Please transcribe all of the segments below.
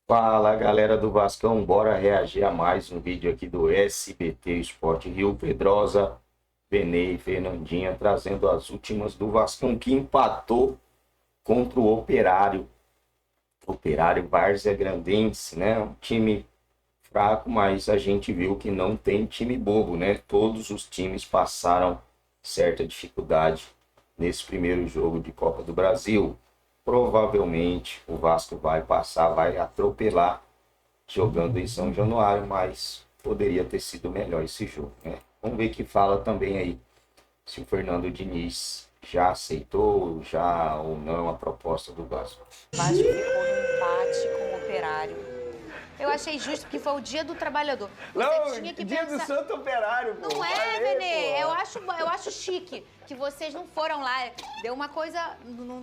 Fala galera do Vascão, bora reagir a mais um vídeo aqui do SBT Esporte Rio. Pedrosa, Benê e Fernandinha trazendo as últimas do Vascão que empatou contra o Operário Várzea Grandense, né? Um time fraco, mas a gente viu que não tem time bobo, né? Todos os times passaram certa dificuldade nesse primeiro jogo de Copa do Brasil. Provavelmente o Vasco vai passar, vai atropelar jogando em São Januário, mas poderia ter sido melhor esse jogo, né? Vamos ver que fala também aí se o Fernando Diniz já aceitou, já ou não a proposta do Vasco. O Vasco ficou no empate com o Operário. Eu achei justo porque foi o dia do trabalhador. Você tinha que dia pensar... do Santo Operário, pô. Não é, Benê? Eu acho chique que vocês não foram lá. Deu uma coisa...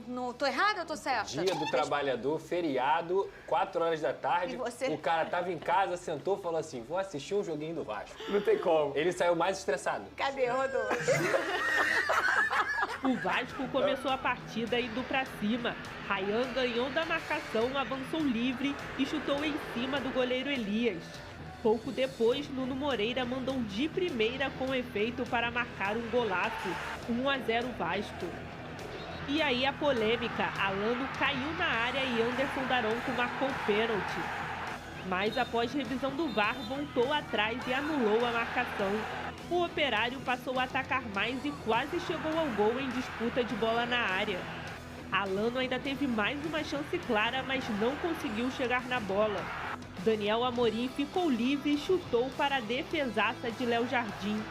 Não tô errada ou tô certa? Dia do trabalhador, feriado, 4 horas da tarde. E você? O cara tava em casa, sentou e falou assim, vou assistir um joguinho do Vasco. Não tem como. Ele saiu mais estressado. Cadê, Rodolfo? O Vasco começou a partida indo pra cima. Ryan ganhou da marcação, avançou livre e chutou em cima do goleiro Elias. Pouco depois, Nuno Moreira mandou de primeira com efeito para marcar um golaço, 1-0 Vasco. E aí a polêmica, Alano caiu na área e Anderson Daronco marcou pênalti. Mas após revisão do VAR, voltou atrás e anulou a marcação. O Operário passou a atacar mais e quase chegou ao gol em disputa de bola na área. Alano ainda teve mais uma chance clara, mas não conseguiu chegar na bola. Daniel Amorim ficou livre e chutou para a defesaça de Léo Jardim.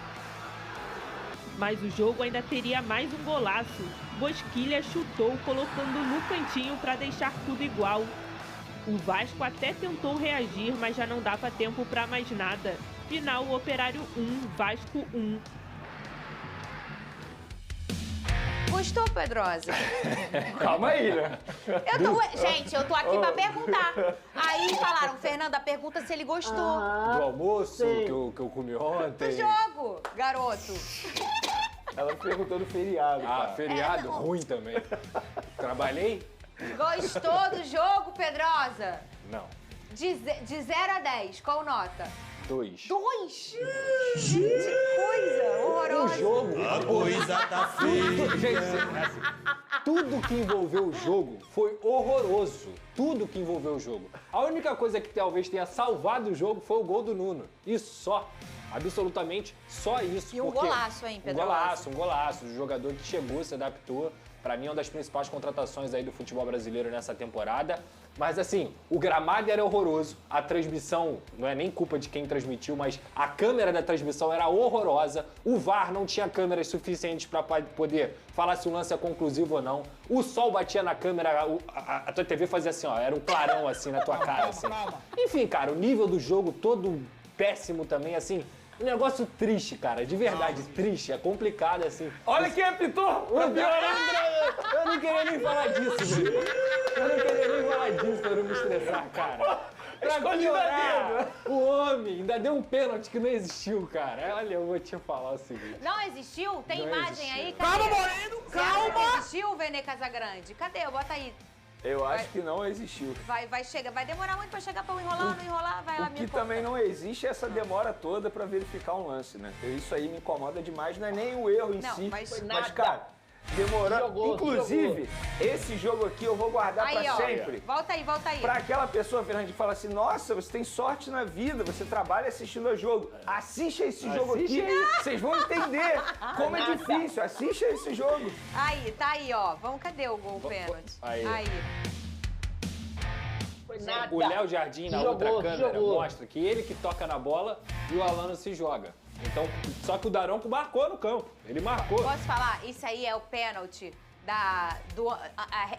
Mas o jogo ainda teria mais um golaço. Bosquilha chutou, colocando no cantinho para deixar tudo igual. O Vasco até tentou reagir, mas já não dava tempo para mais nada. Final, Operário 1, Vasco 1. Gostou, Pedrosa? Calma aí, né? Gente, eu tô aqui pra perguntar. Aí falaram, Fernanda, pergunta se ele gostou. Do almoço que eu comi ontem. Do jogo, garoto. Ela perguntou do feriado, Ah, cara. feriado? não. Ruim também. Trabalhei? Gostou do jogo, Pedrosa? Não. De 0 a 10, qual nota? 2. 2? Gente, que coisa horrorosa. O jogo... A coisa tá feia. Gente, assim, tudo que envolveu o jogo foi horroroso. Tudo que envolveu o jogo. A única coisa que talvez tenha salvado o jogo foi o gol do Nuno. E só. Absolutamente só isso. E um porque golaço, hein, Pedrosa? Um golaço. Um jogador que chegou, se adaptou. Pra mim, é uma das principais contratações aí do futebol brasileiro nessa temporada. Mas assim, o gramado era horroroso, a transmissão, não é nem culpa de quem transmitiu, mas a câmera da transmissão era horrorosa, o VAR não tinha câmeras suficientes para poder falar se o lance é conclusivo ou não, o sol batia na câmera, a tua TV fazia assim, ó, era um clarão assim na tua cara, assim. Enfim, cara, o nível do jogo todo péssimo também, assim, um negócio triste, cara, de verdade, triste, é complicado, assim. Olha quem apitou! Pra piorar, eu não queria nem falar disso, velho. Eu não queria nem falar disso pra não me estressar, cara. Pra Escolhido a piorar, o homem ainda deu um pênalti que não existiu, cara. Olha, eu vou te falar o seguinte. Não existiu? Tem Não imagem existiu. aí? Cadê? Calma, Moreno, Você acha que calma. existiu, Vene Casagrande? Cadê? Bota aí. Eu acho que não existiu. Vai chegar. Vai demorar muito pra chegar pra eu enrolar, não enrolar? Vai lá, O me que conta. também não existe é essa demora toda pra verificar um lance, né? Isso aí me incomoda demais, não é nem o erro em Não, si. mas- Mas, cara, demorou. Inclusive, esse jogo aqui eu vou guardar Aí, pra ó. sempre. Volta aí, volta aí. Pra aquela pessoa, Fernando, que fala assim, nossa, você tem sorte na vida, você trabalha assistindo a jogo. Assiste esse jogo aqui, vocês vão entender como é difícil. Assiste esse jogo. Aí, tá aí, ó. Vamos, cadê o gol pênalti? Aí. Nada. O Léo Jardim, na outra câmera, mostra que ele que toca na bola e o Alano se joga. Então, só que o Daronco marcou no campo. Ele marcou. Posso falar? Isso aí é o pênalti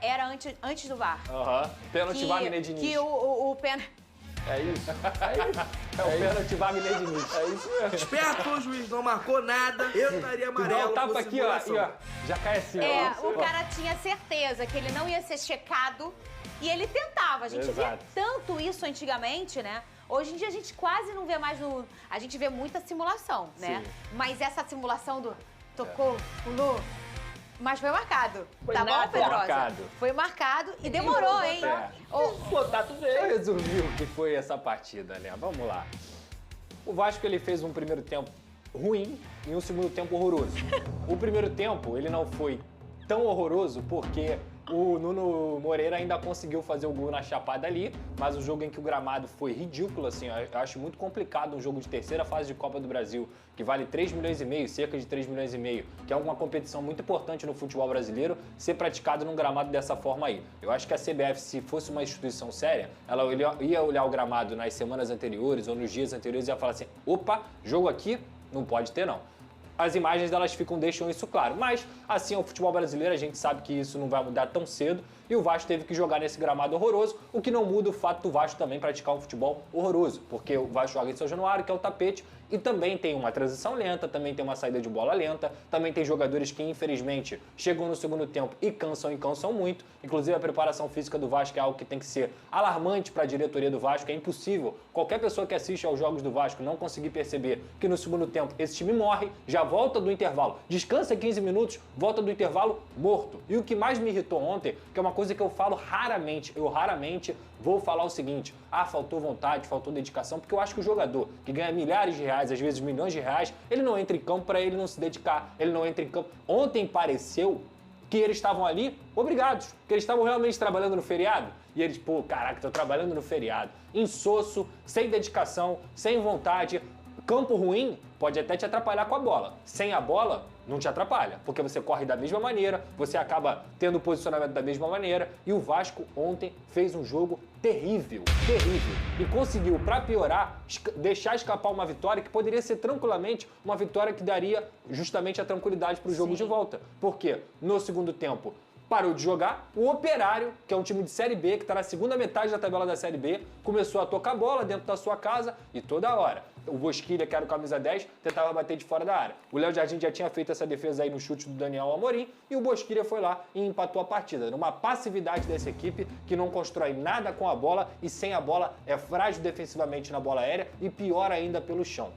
era antes do VAR. Aham. Pênalti Wagner Diniz. Que o pênalti... É isso. É o pênalti Wagner Diniz. É isso mesmo. Esperto, o juiz não marcou nada. Eu estaria Tu dá amarelo um tapa por aqui, ó, simulação. e ó, já cai assim, ó. O cara tinha certeza que ele não ia ser checado e ele tentava. A gente via Exato. tanto isso antigamente, né? Hoje em dia a gente quase não vê mais no... A gente vê muita simulação, né? Sim. Mas essa simulação do... Tocou, pulou, Mas foi marcado. Foi Tá nada. bom, Pedrosa? Marcado. Foi marcado e demorou, hein? O contato Deixa eu veio. resumir o que foi essa partida, né? Vamos lá. O Vasco ele fez um primeiro tempo ruim e um segundo tempo horroroso. O primeiro tempo ele não foi tão horroroso porque o Nuno Moreira ainda conseguiu fazer o gol na chapada ali, mas o jogo em que o gramado foi ridículo, assim, eu acho muito complicado um jogo de terceira fase de Copa do Brasil, que vale 3 milhões e meio, cerca de 3 milhões e meio, que é uma competição muito importante no futebol brasileiro, ser praticado num gramado dessa forma aí. Eu acho que a CBF, se fosse uma instituição séria, ela ia olhar o gramado nas semanas anteriores ou nos dias anteriores e ia falar assim, opa, jogo aqui não pode ter não. As imagens delas deixam isso claro. Mas, assim, é o futebol brasileiro, a gente sabe que isso não vai mudar tão cedo e o Vasco teve que jogar nesse gramado horroroso, o que não muda o fato do Vasco também praticar um futebol horroroso, porque o Vasco joga em São Januário, que é o tapete, e também tem uma transição lenta, também tem uma saída de bola lenta, também tem jogadores que, infelizmente, chegam no segundo tempo e cansam muito. Inclusive, a preparação física do Vasco é algo que tem que ser alarmante para a diretoria do Vasco. É impossível qualquer pessoa que assiste aos jogos do Vasco não conseguir perceber que no segundo tempo esse time morre, já volta do intervalo, descansa 15 minutos, volta do intervalo morto. E o que mais me irritou ontem, que é uma coisa que eu falo raramente, eu raramente vou falar o seguinte, faltou vontade, faltou dedicação, porque eu acho que o jogador que ganha milhares de reais, às vezes milhões de reais, ele não entra em campo para ele não se dedicar, ele não entra em campo. Ontem pareceu que eles estavam ali obrigados, que eles estavam realmente trabalhando no feriado. E eles, caraca, tô trabalhando no feriado. Insosso, sem dedicação, sem vontade. Campo ruim pode até te atrapalhar com a bola. Sem a bola, não te atrapalha, porque você corre da mesma maneira, você acaba tendo o posicionamento da mesma maneira. E o Vasco ontem fez um jogo terrível. E conseguiu, para piorar, deixar escapar uma vitória que poderia ser tranquilamente uma vitória que daria justamente a tranquilidade para o jogo de volta. Porque no segundo tempo parou de jogar, o Operário, que é um time de Série B, que está na segunda metade da tabela da Série B, começou a tocar bola dentro da sua casa e toda hora. O Bosquilha, que era o camisa 10, tentava bater de fora da área. O Léo Jardim já tinha feito essa defesa aí no chute do Daniel Amorim e o Bosquilha foi lá e empatou a partida. Numa passividade dessa equipe que não constrói nada com a bola e sem a bola é frágil defensivamente na bola aérea e pior ainda pelo chão.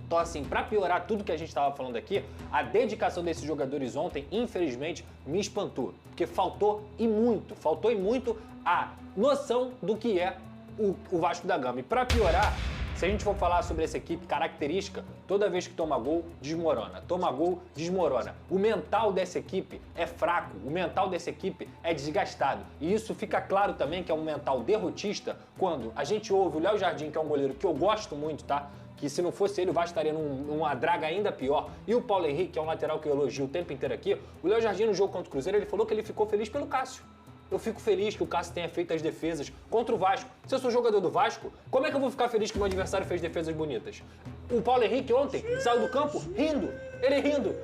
Então, assim, para piorar tudo que a gente estava falando aqui, a dedicação desses jogadores ontem, infelizmente, me espantou. Porque faltou e muito a noção do que é o Vasco da Gama. E para piorar, se a gente for falar sobre essa equipe característica, toda vez que toma gol, desmorona. Toma gol, desmorona. O mental dessa equipe é fraco, o mental dessa equipe é desgastado. E isso fica claro também que é um mental derrotista quando a gente ouve o Léo Jardim, que é um goleiro que eu gosto muito, tá? Que se não fosse ele, o Vasco estaria numa draga ainda pior. E o Paulo Henrique, que é um lateral que eu elogio o tempo inteiro aqui, o Léo Jardim no jogo contra o Cruzeiro, ele falou que ele ficou feliz pelo Cássio. Eu fico feliz que o Cássio tenha feito as defesas contra o Vasco. Se eu sou jogador do Vasco, como é que eu vou ficar feliz que o meu adversário fez defesas bonitas? O Paulo Henrique ontem saiu do campo rindo. Ele rindo.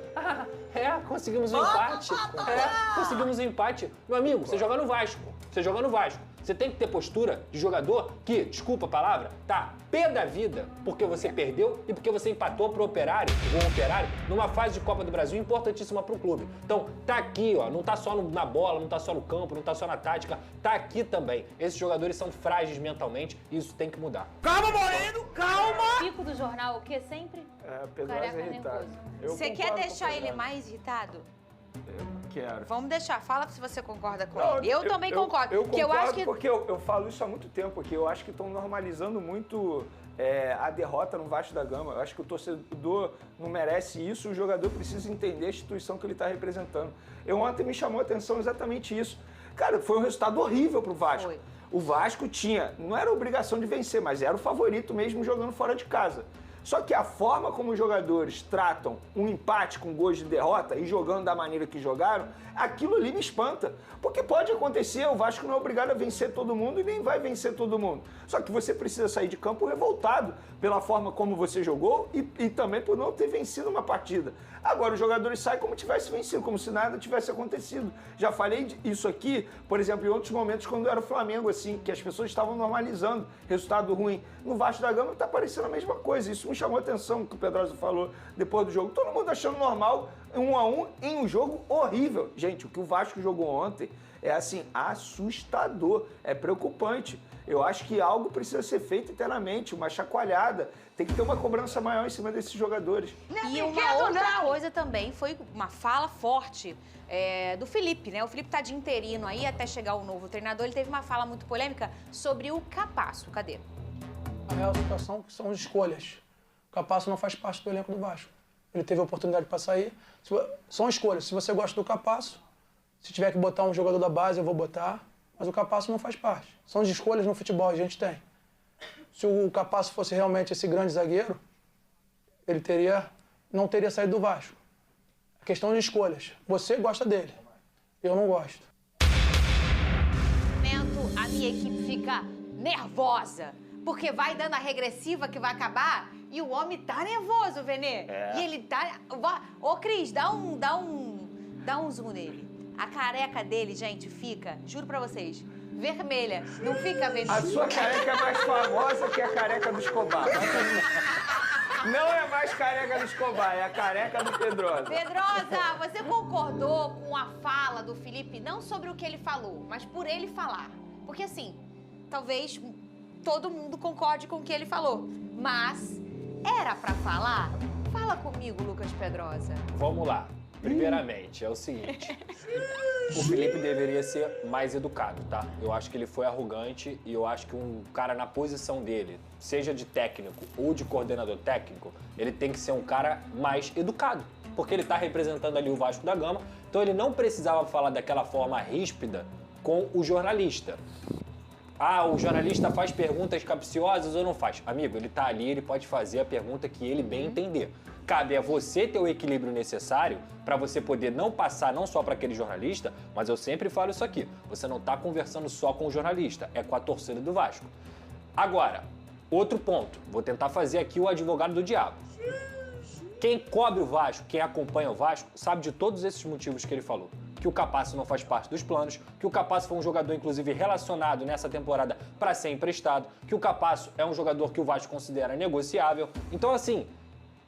Conseguimos um empate. Conseguimos um empate. Meu amigo, você joga no Vasco. Você tem que ter postura de jogador que, desculpa a palavra, tá pé da vida porque você perdeu e porque você empatou pro Operário, numa fase de Copa do Brasil importantíssima pro clube. Então, tá aqui, ó, não tá só na bola, não tá só no campo, não tá só na tática, tá aqui também. Esses jogadores são frágeis mentalmente e isso tem que mudar. Calma, Moreno, calma! Pico do jornal, o que sempre? Pedrosa Careca irritado. nervoso. Eu Você quer concordo com deixar o ele Pedrosa. mais irritado? Quero. Vamos deixar. Fala se você concorda com Não, ele. Eu também concordo. Eu porque concordo eu acho que porque eu falo isso há muito tempo aqui. Eu acho que estão normalizando muito a derrota no Vasco da Gama. Eu acho que o torcedor não merece isso. O jogador precisa entender a instituição que ele está representando. Ontem me chamou a atenção exatamente isso. Cara, foi um resultado horrível pro Vasco. Foi. O Vasco não era obrigação de vencer, mas era o favorito mesmo jogando fora de casa. Só que a forma como os jogadores tratam um empate com gols de derrota e jogando da maneira que jogaram, aquilo ali me espanta. Porque pode acontecer, o Vasco não é obrigado a vencer todo mundo e nem vai vencer todo mundo. Só que você precisa sair de campo revoltado pela forma como você jogou e também por não ter vencido uma partida. Agora os jogadores saem como tivesse vencido, como se nada tivesse acontecido. Já falei isso aqui, por exemplo, em outros momentos quando era o Flamengo, assim, que as pessoas estavam normalizando resultado ruim. No Vasco da Gama está parecendo a mesma coisa. Isso me chamou a atenção, o que o Pedrosa falou depois do jogo. Todo mundo achando normal, 1-1 em um jogo horrível. Gente, o que o Vasco jogou ontem é, assim, assustador, é preocupante. Eu acho que algo precisa ser feito internamente, uma chacoalhada. Tem que ter uma cobrança maior em cima desses jogadores. E uma outra coisa também foi uma fala forte do Felipe, né? O Felipe tá de interino aí até chegar o novo treinador. Ele teve uma fala muito polêmica sobre o Capasso. Cadê? A real situação são escolhas. O Capasso não faz parte do elenco do Vasco. Ele teve a oportunidade para sair. São escolhas. Se você gosta do Capasso, se tiver que botar um jogador da base, eu vou botar. Mas o Capasso não faz parte. São as escolhas no futebol, a gente tem. Se o Capasso fosse realmente esse grande zagueiro, ele não teria saído do Vasco. A questão de escolhas. Você gosta dele, eu não gosto. A minha equipe fica nervosa, porque vai dando a regressiva que vai acabar e o homem tá nervoso, Venê. E ele tá... Ô, Cris, dá um zoom nele. A careca dele, gente, fica, juro pra vocês, vermelha. Não fica vermelha. A sua careca é mais famosa que a careca do Escobar. Não é mais careca do Escobar, é a careca do Pedrosa. Pedrosa, você concordou com a fala do Felipe, não sobre o que ele falou, mas por ele falar? Porque assim, talvez todo mundo concorde com o que ele falou, mas era pra falar? Fala comigo, Lucas Pedrosa. Vamos lá. Primeiramente, é o seguinte, o Felipe deveria ser mais educado, tá? Eu acho que ele foi arrogante e eu acho que um cara na posição dele, seja de técnico ou de coordenador técnico, ele tem que ser um cara mais educado, porque ele tá representando ali o Vasco da Gama, então ele não precisava falar daquela forma ríspida com o jornalista. Ah, o jornalista faz perguntas capciosas ou não faz? Amigo, ele tá ali, ele pode fazer a pergunta que ele bem entender. Cabe a você ter o equilíbrio necessário para você poder não passar não só para aquele jornalista, mas eu sempre falo isso aqui, você não está conversando só com o jornalista, é com a torcida do Vasco. Agora, outro ponto, vou tentar fazer aqui o advogado do diabo. Quem cobre o Vasco, quem acompanha o Vasco, sabe de todos esses motivos que ele falou. Que o Capasso não faz parte dos planos, que o Capasso foi um jogador, inclusive, relacionado nessa temporada para ser emprestado, que o Capasso é um jogador que o Vasco considera negociável. Então, assim,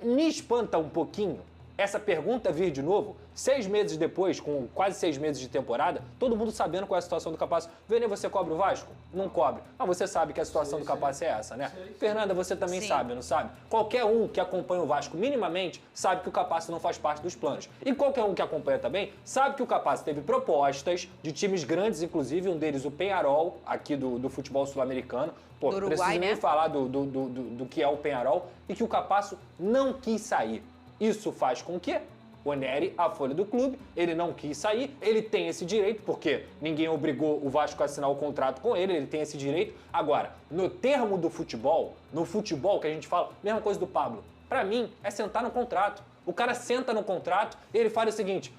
me espanta um pouquinho essa pergunta vir de novo, 6 meses depois, com quase 6 meses de temporada, todo mundo sabendo qual é a situação do Capasso. Vênia, você cobre o Vasco? Não cobre. Mas você sabe que a situação do Capasso é essa, né? Fernanda, você também sabe, não sabe? Qualquer um que acompanha o Vasco minimamente sabe que o Capasso não faz parte dos planos. E qualquer um que acompanha também sabe que o Capasso teve propostas de times grandes, inclusive um deles o Peñarol, aqui do futebol sul-americano. Pô, Uruguai, preciso nem né? falar do que é o Peñarol, e que o Capasso não quis sair. Isso faz com que onere a folha do clube, ele não quis sair, ele tem esse direito, porque ninguém obrigou o Vasco a assinar o contrato com ele tem esse direito. Agora, no termo do futebol, no futebol que a gente fala, mesma coisa do Pablo, pra mim é sentar no contrato. O cara senta no contrato e ele fala o seguinte,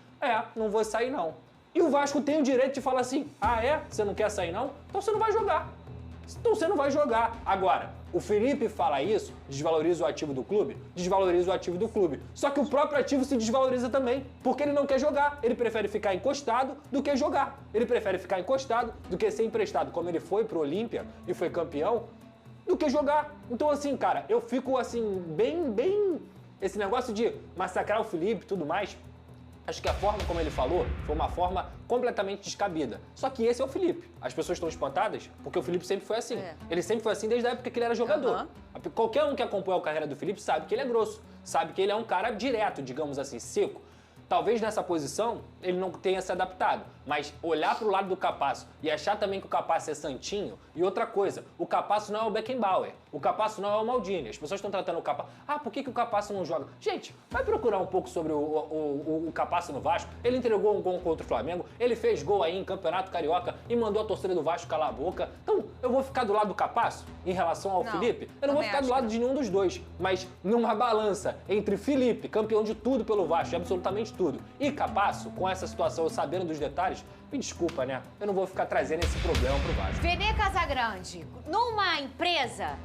não vou sair não. E o Vasco tem o direito de falar assim, você não quer sair não? Então você não vai jogar. Então você não vai jogar. Agora, o Felipe fala isso, desvaloriza o ativo do clube? Desvaloriza o ativo do clube. Só que o próprio ativo se desvaloriza também, porque ele não quer jogar. Ele prefere ficar encostado do que jogar. Ele prefere ficar encostado do que ser emprestado, como ele foi pro Olímpia e foi campeão, do que jogar. Então assim, cara, eu fico assim, bem... Esse negócio de massacrar o Felipe e tudo mais... Acho que a forma como ele falou foi uma forma completamente descabida. Só que esse é o Felipe. As pessoas estão espantadas porque o Felipe sempre foi assim. Ele sempre foi assim desde a época que ele era jogador. Qualquer um que acompanha a carreira do Felipe sabe que ele é grosso. Sabe que ele é um cara direto, digamos assim, seco. Talvez nessa posição ele não tenha se adaptado, mas olhar para o lado do Capasso e achar também que o Capasso é santinho. E outra coisa, o Capasso não é o Beckenbauer, o Capasso não é o Maldini. As pessoas estão tratando o Capasso. Por que o Capasso não joga? Gente, vai procurar um pouco sobre o Capasso no Vasco. Ele entregou um gol contra o Flamengo, ele fez gol aí em Campeonato Carioca e mandou a torcida do Vasco calar a boca. Então, eu vou ficar do lado do Capasso em relação ao Felipe? Eu não vou ficar do lado de nenhum dos dois, mas numa balança entre Felipe, campeão de tudo pelo Vasco, de absolutamente tudo, e Capasso, com essa situação, eu sabendo dos detalhes, me desculpa, né? Eu não vou ficar trazendo esse problema pro Vasco. Venê Casagrande, numa empresa,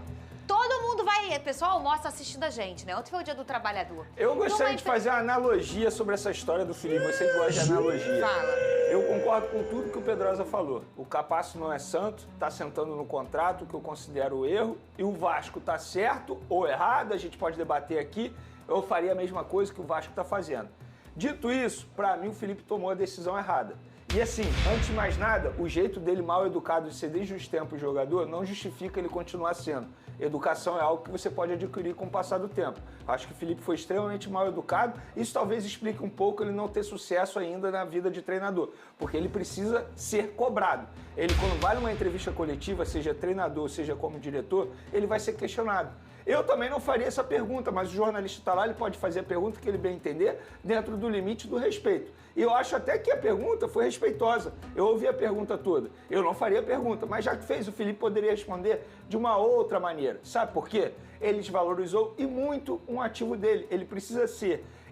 todo mundo vai... Pessoal, almoça assistindo a gente, né? Ontem foi o Dia do Trabalhador. Eu gostaria de fazer uma analogia sobre essa história do Felipe. Você que gosta de analogia. Fala. Eu concordo com tudo que o Pedrosa falou. O Capasso não é santo, tá sentando no contrato, que eu considero erro. E o Vasco tá certo ou errado, a gente pode debater aqui. Eu faria a mesma coisa que o Vasco tá fazendo. Dito isso, pra mim o Felipe tomou a decisão errada. E assim, antes de mais nada, o jeito dele mal educado de ser desde os tempos jogador não justifica ele continuar sendo. Educação é algo que você pode adquirir com o passar do tempo. Acho que o Felipe foi extremamente mal educado. Isso talvez explique um pouco ele não ter sucesso ainda na vida de treinador, porque ele precisa ser cobrado. Ele, quando vai numa entrevista coletiva, seja treinador, seja como diretor, ele vai ser questionado. Eu também não faria essa pergunta, mas o jornalista está lá, ele pode fazer a pergunta que ele bem entender, dentro do limite do respeito. E eu acho até que a pergunta foi respeitosa. Eu ouvi a pergunta toda. Eu não faria a pergunta, mas já que fez, o Felipe poderia responder de uma outra maneira. Sabe por quê? Ele desvalorizou e muito um ativo dele. Ele precisa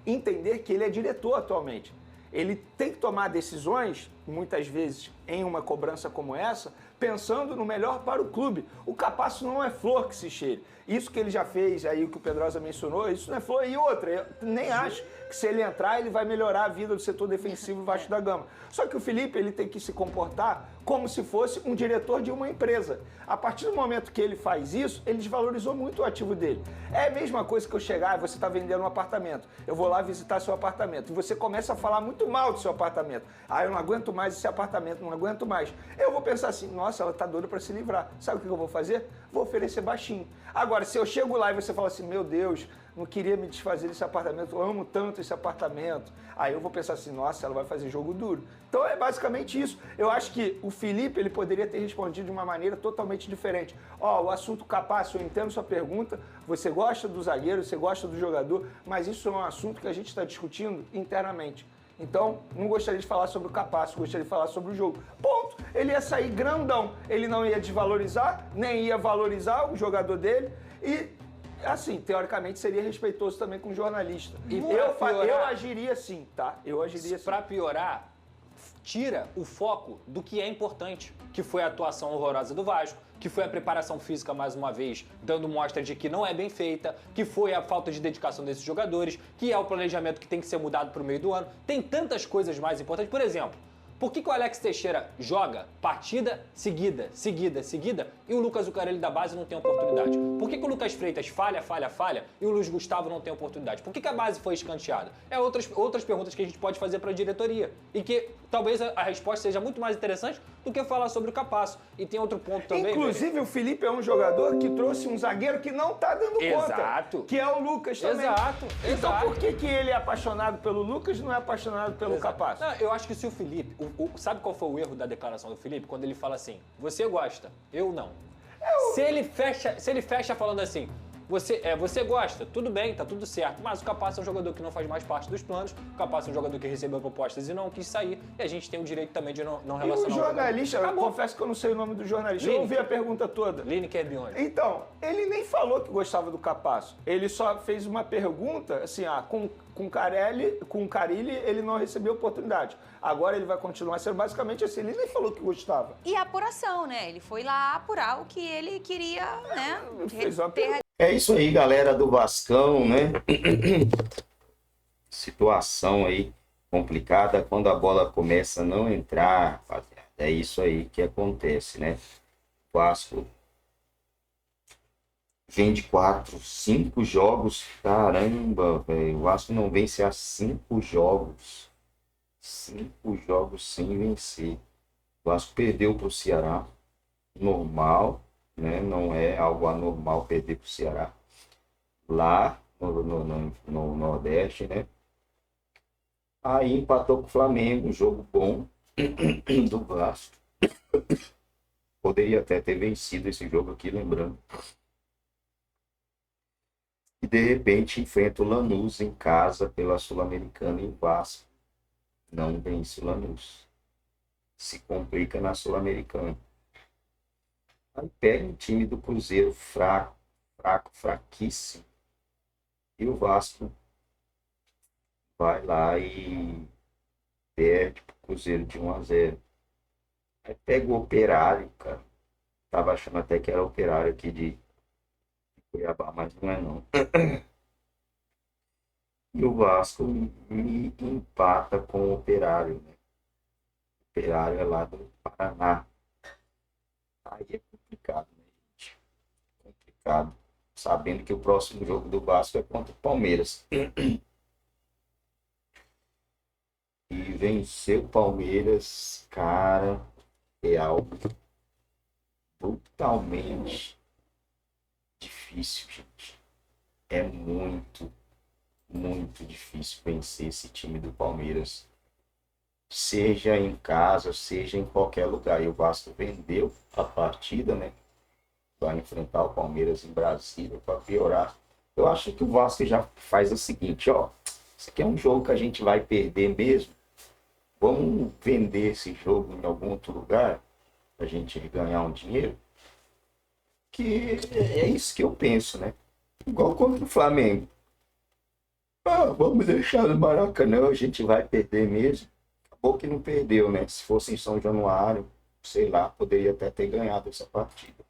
entender que ele é diretor atualmente. Ele tem que tomar decisões, muitas vezes, em uma cobrança como essa, pensando no melhor para o clube. O Capasso não é flor que se cheire. Isso que ele já fez aí, o que o Pedrosa mencionou, isso não é flor. E outra, eu nem acho que se ele entrar, ele vai melhorar a vida do setor defensivo Vasco da Gama. Só que o Felipe, ele tem que se comportar como se fosse um diretor de uma empresa. A partir do momento que ele faz isso, ele desvalorizou muito o ativo dele. É a mesma coisa que eu chegar e você está vendendo um apartamento. Eu vou lá visitar seu apartamento e você começa a falar muito mal do seu apartamento. Ah, eu não aguento mais esse apartamento, não aguento mais. Eu vou pensar assim, nossa, ela está doida para se livrar. Sabe o que eu vou fazer? Vou oferecer baixinho. Agora, se eu chego lá e você fala assim, meu Deus, não queria me desfazer desse apartamento, eu amo tanto esse apartamento. Aí eu vou pensar assim, nossa, ela vai fazer jogo duro. Então é basicamente isso. Eu acho que o Felipe, ele poderia ter respondido de uma maneira totalmente diferente. Ó, o assunto Capasso, eu entendo sua pergunta, você gosta do zagueiro, você gosta do jogador, mas isso é um assunto que a gente está discutindo internamente. Então, não gostaria de falar sobre o Capasso, gostaria de falar sobre o jogo. Ponto. Ele ia sair grandão. Ele não ia desvalorizar, nem ia valorizar o jogador dele. E, assim, teoricamente, seria respeitoso também com o jornalista. E eu agiria assim, tá? Eu agiria assim. Pra piorar, tira o foco do que é importante, que foi a atuação horrorosa do Vasco, que foi a preparação física, mais uma vez, dando mostra de que não é bem feita, que foi a falta de dedicação desses jogadores, que é o planejamento que tem que ser mudado para o meio do ano. Tem tantas coisas mais importantes. Por exemplo, por que o Alex Teixeira joga partida seguida e o Lucas Zucarelli da base não tem oportunidade? Por que o Lucas Freitas falha e o Luiz Gustavo não tem oportunidade? Por que a base foi escanteada? É outras perguntas que a gente pode fazer para a diretoria e que talvez a resposta seja muito mais interessante do que falar sobre o Capasso. E tem outro ponto também. Inclusive, o Felipe é um jogador que trouxe um zagueiro que não tá dando conta. Que é o Lucas também. Então por que ele é apaixonado pelo Lucas e não é apaixonado pelo Capasso? Não, eu acho que se o Felipe... sabe qual foi o erro da declaração do Felipe? Quando ele fala assim, você gosta, eu não. Se ele fecha falando assim, você gosta, tudo bem, tá tudo certo, mas o Capasso é um jogador que não faz mais parte dos planos, o Capasso é um jogador que recebeu propostas e não quis sair, e a gente tem o direito também de não relacionar. E o jornalista, eu confesso que eu não sei o nome do jornalista, eu ouvi a pergunta toda. Lineker Bione. Então, ele nem falou que gostava do Capasso, ele só fez uma pergunta, assim, com o Carille ele não recebeu oportunidade. Agora ele vai continuar sendo basicamente assim, ele nem falou que gostava. E a apuração, né? Ele foi lá apurar o que ele queria, né? Fez uma pergunta. É isso aí, galera do Vascão, né? Situação aí complicada quando a bola começa a não entrar, rapaziada. É isso aí que acontece, né? O Vasco vem de 5 jogos. Caramba, velho. O Vasco não vence há 5 jogos. 5 jogos sem vencer. O Vasco perdeu para o Ceará. Normal, né? Não é algo anormal perder para o Ceará. Lá no Nordeste, né? Aí empatou com o Flamengo. Um jogo bom do Vasco. Poderia até ter vencido esse jogo aqui, lembrando. E de repente enfrenta o Lanús em casa pela Sul-Americana e o Vasco não vence o Lanús. Se complica na Sul-Americana. Aí pega um time do Cruzeiro fraquíssimo. E o Vasco vai lá e perde pro Cruzeiro de 1-0. Aí pega o Operário, cara. Tava achando até que era Operário aqui de Cuiabá, mas não é não. E o Vasco me empata com o Operário, né? O Operário é lá do Paraná. Aí é complicado, né, gente? Complicado. Sabendo que o próximo jogo do Vasco é contra o Palmeiras. E vencer o Palmeiras, cara, é algo brutalmente difícil, gente. É muito, muito difícil vencer esse time do Palmeiras. Seja em casa, seja em qualquer lugar. E o Vasco vendeu a partida, né? Vai enfrentar o Palmeiras em Brasília para piorar. Eu acho que o Vasco já faz o seguinte, ó. Isso aqui é um jogo que a gente vai perder mesmo. Vamos vender esse jogo em algum outro lugar pra gente ganhar um dinheiro. Que é isso que eu penso, né? Igual contra o Flamengo. Ah, vamos deixar no Maracanã, a gente vai perder mesmo. Acabou que não perdeu, né? Se fosse em São Januário, sei lá, poderia até ter ganhado essa partida.